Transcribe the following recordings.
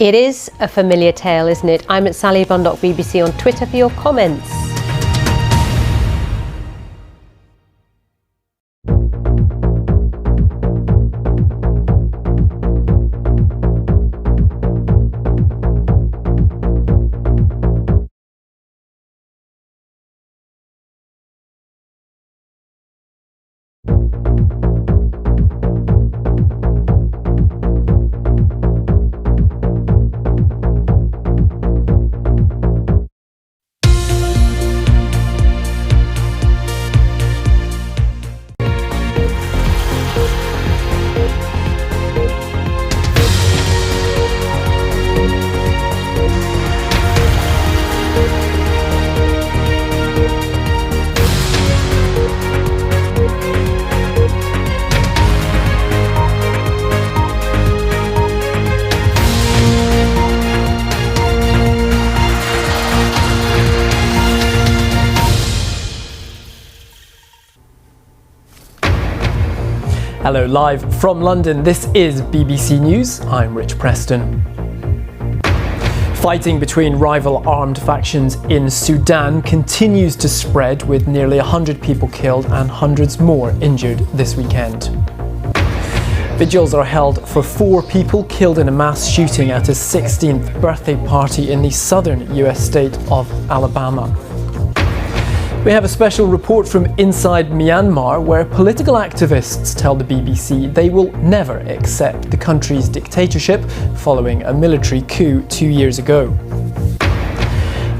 It is a familiar tale, isn't it? I'm at Sally Bundock BBC on Twitter for your comments. Hello, live from London, this is BBC News. I'm Preston. Fighting between rival armed factions in Sudan continues to spread, with nearly 100 people killed and hundreds more injured this weekend. Vigils are held for 4 people killed in a mass shooting at a 16th birthday party in the southern US state of Alabama. We have a special report from inside Myanmar, where political activists tell the BBC they will never accept the country's dictatorship following a military coup 2 years ago.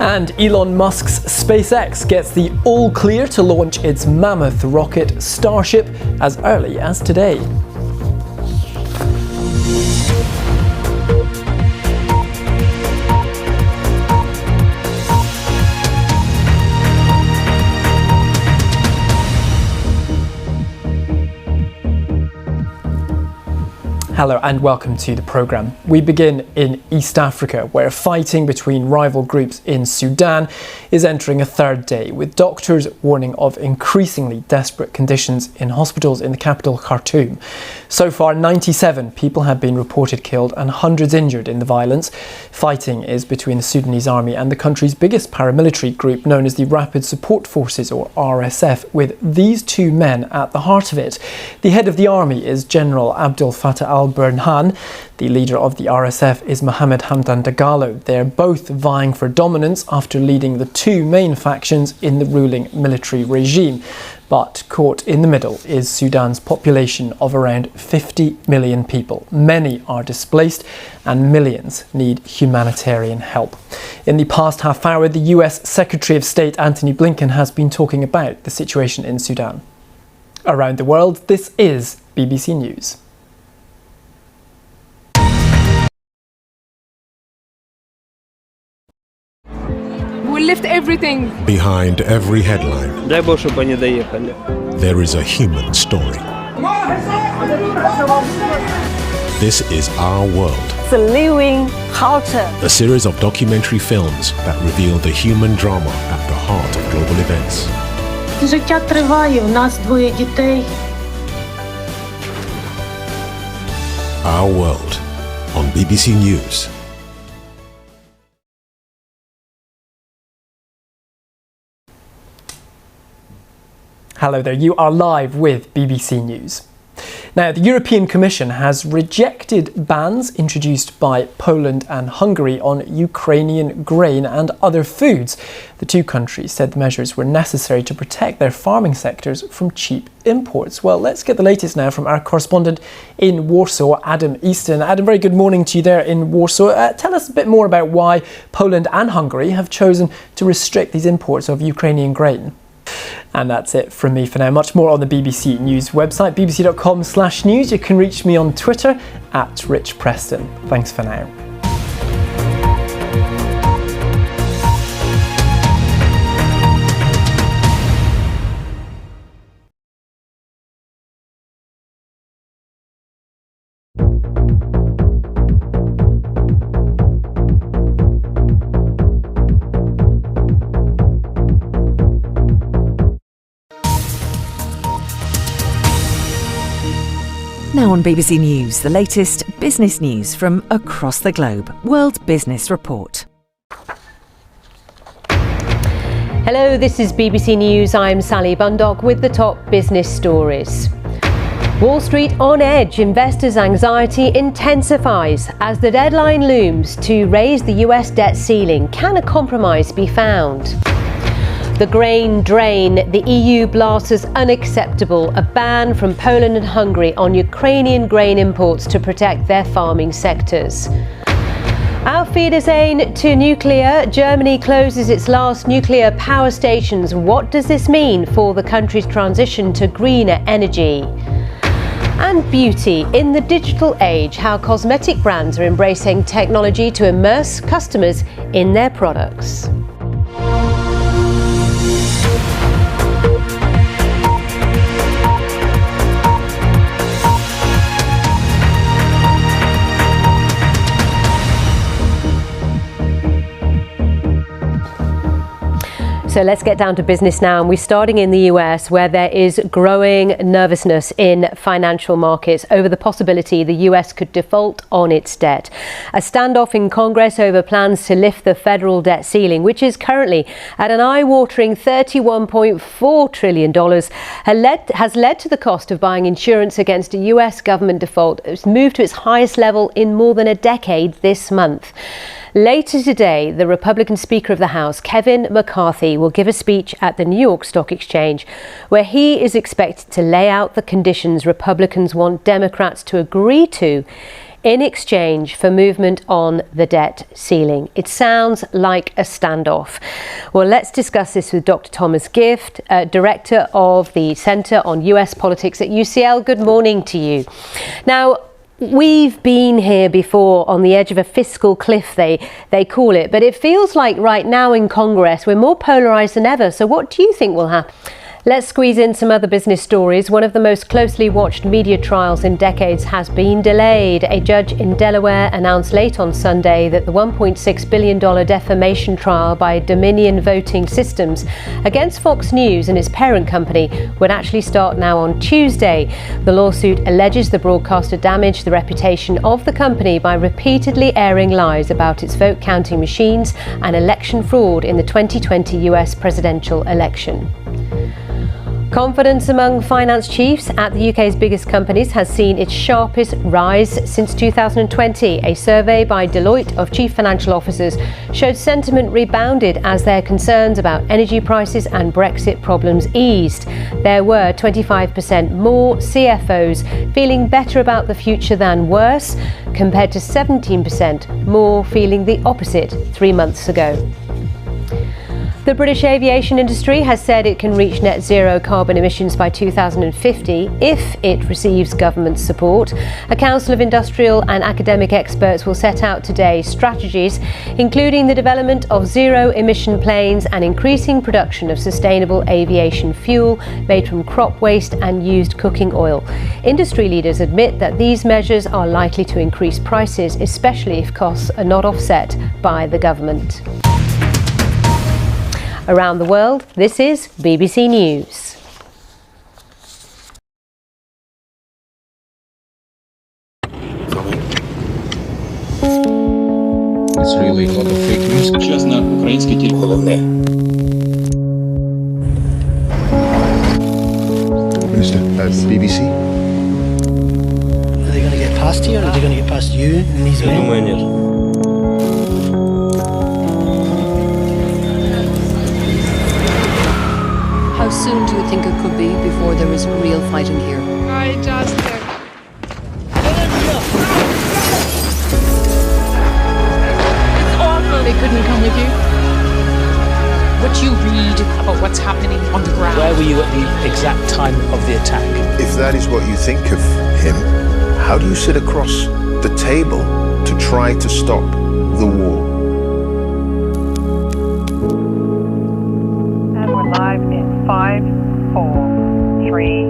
And Elon Musk's SpaceX gets the all clear to launch its mammoth rocket Starship as early as today. Hello and welcome to the programme. We begin in East Africa, where fighting between rival groups in Sudan is entering a third day, with doctors warning of increasingly desperate conditions in hospitals in the capital Khartoum. So far, 97 people have been reported killed and hundreds injured in the violence. Fighting is between the Sudanese army and the country's biggest paramilitary group, known as the Rapid Support Forces, or RSF, with these two men at the heart of it. The head of the army is General Abdel Fattah al-Burhan. The leader of the RSF is Mohamed Hamdan Dagalo. They're both vying for dominance after leading the two main factions in the ruling military regime. But caught in the middle is Sudan's population of around 50 million people. Many are displaced and millions need humanitarian help. In the past half hour, the US Secretary of State Antony Blinken has been talking about the situation in Sudan. Around the world, this is BBC News. We lift everything. Behind every headline, there is a human story. This is Our World. It's a living culture. A series of documentary films that reveal the human drama at the heart of global events. Життя триває, у нас 2 дітей. Our World on BBC News. Hello there, you are live with BBC News. Now, the European Commission has rejected bans introduced by Poland and Hungary on Ukrainian grain and other foods. The two countries said the measures were necessary to protect their farming sectors from cheap imports. Well, let's get the latest now from our correspondent in Warsaw, Adam Easton. Adam, very good morning to you there in Warsaw. Tell us a bit more about why Poland and Hungary have chosen to restrict these imports of Ukrainian grain. And that's it from me for now. Much more on the BBC News website, bbc.com/news. You can reach me on Twitter at Rich Preston. Thanks for now. Now Now on BBC News, the latest business news from across the globe. World Business Report. Hello, this is BBC News. I'm Sally Bundock with the top business stories. Wall Street on edge. Investors' anxiety intensifies as the deadline looms to raise the US debt ceiling. Can a compromise be found? The grain drain. The EU blasts as unacceptable a ban from Poland and Hungary on Ukrainian grain imports to protect their farming sectors. Auf Wiedersehen to nuclear. Germany closes its last nuclear power stations. What does this mean for the country's transition to greener energy? And beauty. In the digital age, how cosmetic brands are embracing technology to immerse customers in their products. So let's get down to business now, and we're starting in the US, where there is growing nervousness in financial markets over the possibility the US could default on its debt. A standoff in Congress over plans to lift the federal debt ceiling, which is currently at an eye-watering $31.4 trillion, has led to the cost of buying insurance against a US government default. It's moved to its highest level in more than a decade this month. Later today, the Republican Speaker of the House, Kevin McCarthy, will give a speech at the New York Stock Exchange where he is expected to lay out the conditions Republicans want Democrats to agree to in exchange for movement on the debt ceiling. It sounds like a standoff. Well, let's discuss this with Dr. Thomas Gift, Director of the Centre on US Politics at UCL. Good morning to you. Now, we've been here before on the edge of a fiscal cliff, they call it, but it feels like right now in Congress we're more polarised than ever. So what do you think will happen? Let's squeeze in some other business stories. One of the most closely watched media trials in decades has been delayed. A judge in Delaware announced late on Sunday that the $1.6 billion defamation trial by Dominion Voting Systems against Fox News and its parent company would actually start now on Tuesday. The lawsuit alleges the broadcaster damaged the reputation of the company by repeatedly airing lies about its vote counting machines and election fraud in the 2020 US presidential election. Confidence among finance chiefs at the UK's biggest companies has seen its sharpest rise since 2020. A survey by Deloitte of chief financial officers showed sentiment rebounded as their concerns about energy prices and Brexit problems eased. There were 25% more CFOs feeling better about the future than worse, compared to 17% more feeling the opposite 3 months ago. The British aviation industry has said it can reach net zero carbon emissions by 2050 if it receives government support. A council of industrial and academic experts will set out today strategies, including the development of zero-emission planes and increasing production of sustainable aviation fuel made from crop waste and used cooking oil. Industry leaders admit that these measures are likely to increase prices, especially if costs are not offset by the government. Around the world, this is BBC News. It's really a lot of fake news. Час на український тільки головне. Minister, BBC. Are they going to get past you, or are they going to get past you and these men? Думаю, нет. How soon do you think it could be before there is real fighting here? I just It's awful. They couldn't come with you. What you read about what's happening on the ground. Where were you at the exact time of the attack? If that is what you think of him, how do you sit across the table to try to stop the war? And we're live in 5, 4, 3.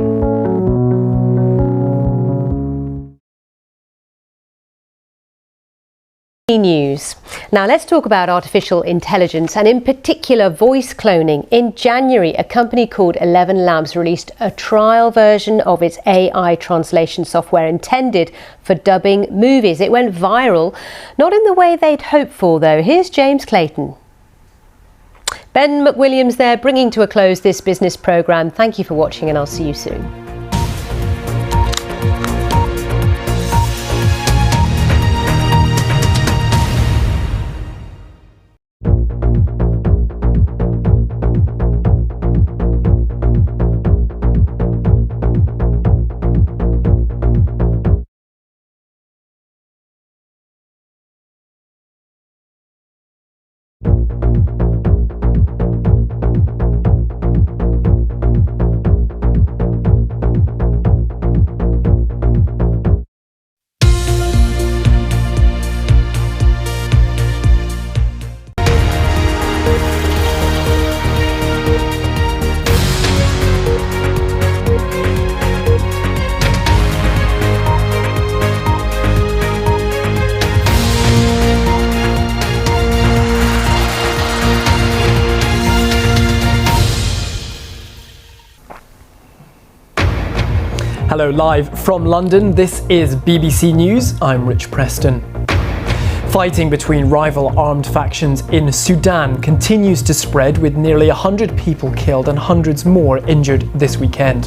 News. Now let's talk about artificial intelligence and in particular voice cloning. In January, a company called 11 Labs released a trial version of its AI translation software intended for dubbing movies. It went viral, not in the way they'd hoped for though. Here's James Clayton. Ben McWilliams there, bringing to a close this business programme. Thank you for watching and I'll see you soon. Hello, live from London, this is BBC News, I'm Rich Preston. Fighting between rival armed factions in Sudan continues to spread, with nearly 100 people killed and hundreds more injured this weekend.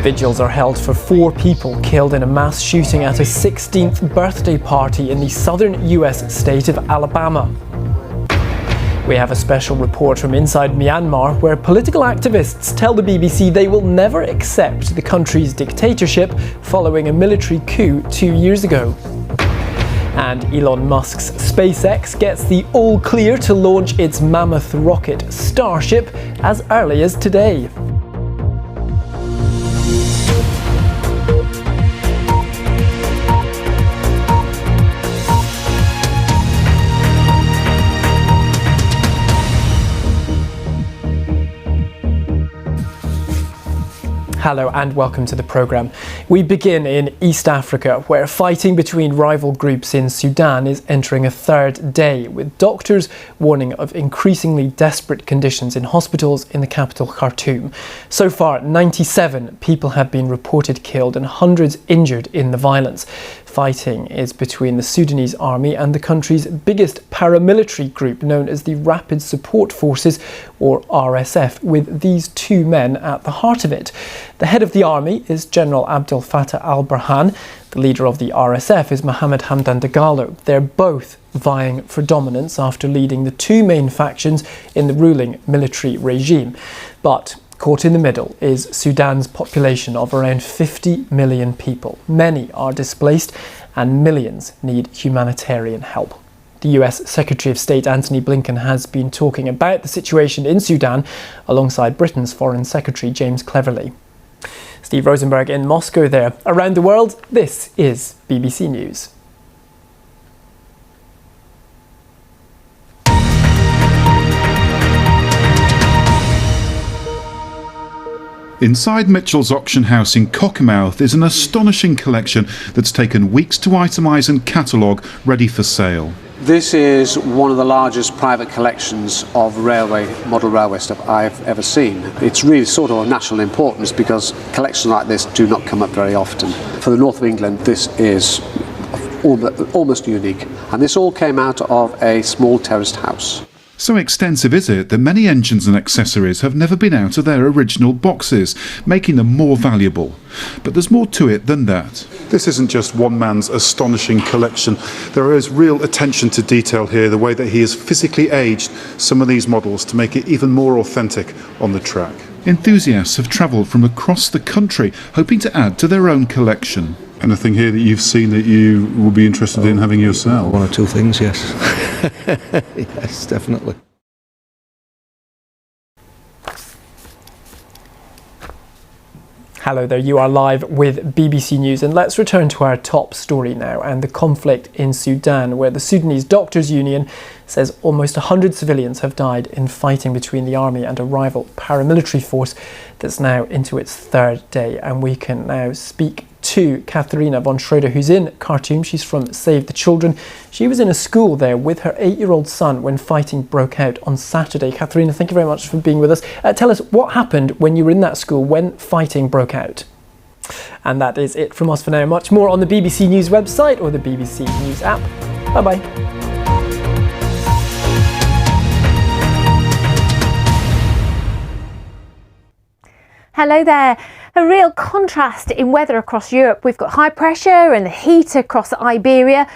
Vigils are held for 4 people killed in a mass shooting at a 16th birthday party in the southern US state of Alabama. We have a special report from inside Myanmar, where political activists tell the BBC they will never accept the country's dictatorship following a military coup 2 years ago. And Elon Musk's SpaceX gets the all clear to launch its mammoth rocket Starship as early as today. Hello and welcome to the programme. We begin in East Africa, where fighting between rival groups in Sudan is entering a third day, with doctors warning of increasingly desperate conditions in hospitals in the capital Khartoum. So far, 97 people have been reported killed and hundreds injured in the violence. Fighting is between the Sudanese army and the country's biggest paramilitary group, known as the Rapid Support Forces, or RSF, with these 2 men at the heart of it. The head of the army is General Abdel Fattah al-Burhan. The leader of the RSF is Mohamed Hamdan Dagalo. They're both vying for dominance after leading the 2 main factions in the ruling military regime. But caught in the middle is Sudan's population of around 50 million people. Many are displaced and millions need humanitarian help. The US Secretary of State Antony Blinken has been talking about the situation in Sudan alongside Britain's Foreign Secretary James Cleverly. Steve Rosenberg in Moscow there. Around the world, this is BBC News. Inside Mitchell's auction house in Cockermouth is an astonishing collection that's taken weeks to itemise and catalogue, ready for sale. This is one of the largest private collections of model railway stuff I've ever seen. It's really sort of of national importance because collections like this do not come up very often. For the north of England, this is almost unique. And this all came out of a small terraced house. So extensive is it that many engines and accessories have never been out of their original boxes, making them more valuable. But there's more to it than that. This isn't just one man's astonishing collection. There is real attention to detail here, the way that he has physically aged some of these models to make it even more authentic on the track. Enthusiasts have travelled from across the country, hoping to add to their own collection. Anything here that you've seen that you will be interested in having yourself? 1 or 2 things, yes. Yes, definitely. Hello there, you are live with BBC News, and let's return to our top story now and the conflict in Sudan, where the Sudanese Doctors Union says almost 100 civilians have died in fighting between the army and a rival paramilitary force that's now into its third day. And we can now speak to Katharina von Schroeder, who's in Khartoum. She's from Save the Children. She was in a school there with her 8-year-old son when fighting broke out on Saturday. Katharina, thank you very much for being with us. Tell us what happened when you were in that school when fighting broke out. And that is it from us for now. Much more on the BBC News website or the BBC News app. Bye-bye. Hello there. A real contrast in weather across Europe. We've got high pressure and the heat across Iberia,